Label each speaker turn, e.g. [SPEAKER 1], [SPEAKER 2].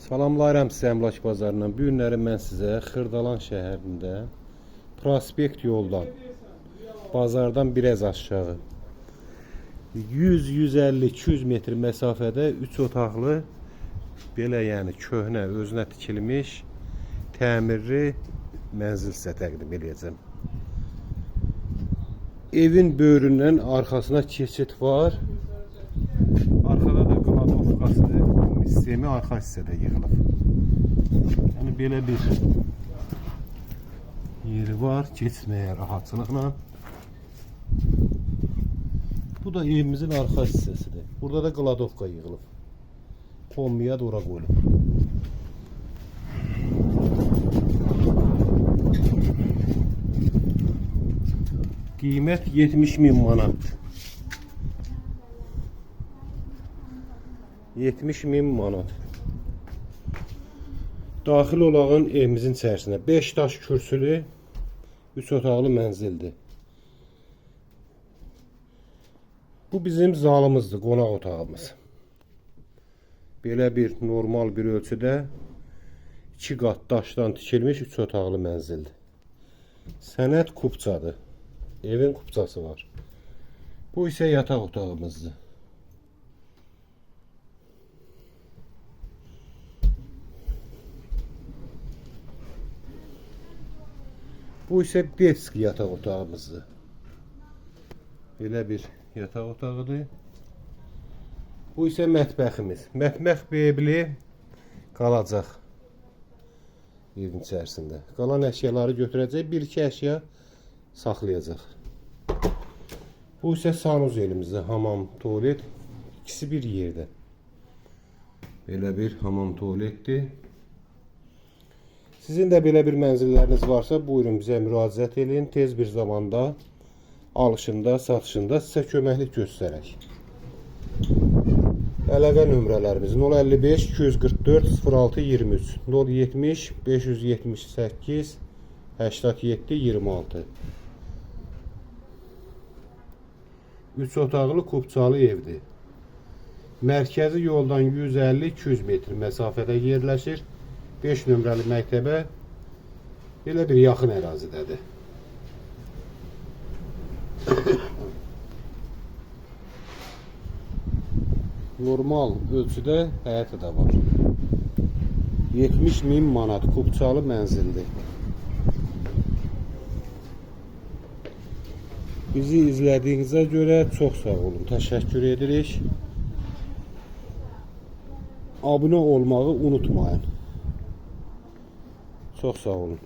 [SPEAKER 1] Salamlayıram sizə əmlak bazarından. Bu günləri mən sizə Xırdalan şəhərində prospekt yoldan, bazardan biraz aşağı 100, 150, 200 metr məsafədə 3 otaqlı belə yəni köhnə, özünə tikilmiş, təmirli mənzil sizə təqdim edəcəm. Evin böyründən arxasına keçid var. Arkada da qladovkası sistemi arxa hissədə yığılıb. Yəni belə bir yeri var, keçməyə rahatçılıqla. Bu da evimizin arxa hissəsidir. Burada da qladovka yığılıb. Kombiya da ora qoyulub. Qiymət 70.000 manat. 70.000 manat. Daxil olağın evimizin içərisində 5 daş kürsülü 3 otaqlı mənzildir. Bu bizim zalımızdır, qonaq otağımız. Belə bir normal bir ölçüdə 2 qat daşdan tikilmiş 3 otaqlı mənzildir. Sənəd kupçadır. Evin kupçası var. Bu isə yataq otağımızdır. Bu isə detski yataq otağımızdır. Belə bir yataq otağıdır. Bu isə mətbəximiz. Mətbəx mebeli qalacaq evin içərisində. Qalan əşyaları götürəcək, bir-iki əşya saxlayacaq. Bu isə sanuzelimizdir, hamam, tualet, ikisi bir yerdə. Belə bir hamam, tualetdir. Sizin də belə bir mənzilləriniz varsa, buyurun bizə müraciət edin. Tez bir zamanda alışında, satışında sizə köməklik göstərək. Əlaqə nömrələrimiz 055 244 06 23, 070 578 87 26. 3 otaqlı kupçalı evdir. Mərkəzi yoldan 150-200 metr məsafədə yerləşir. 5 nömrəli məktəbə belə bir yaxın ərazidədir. Normal ölçüdə həyəti də var. 70.000 manat kupçalı mənzildir. Bizi izlədiyinizə görə çox sağ olun. Təşəkkür edirik. Abunə olmağı unutmayın. Çox sağ olun.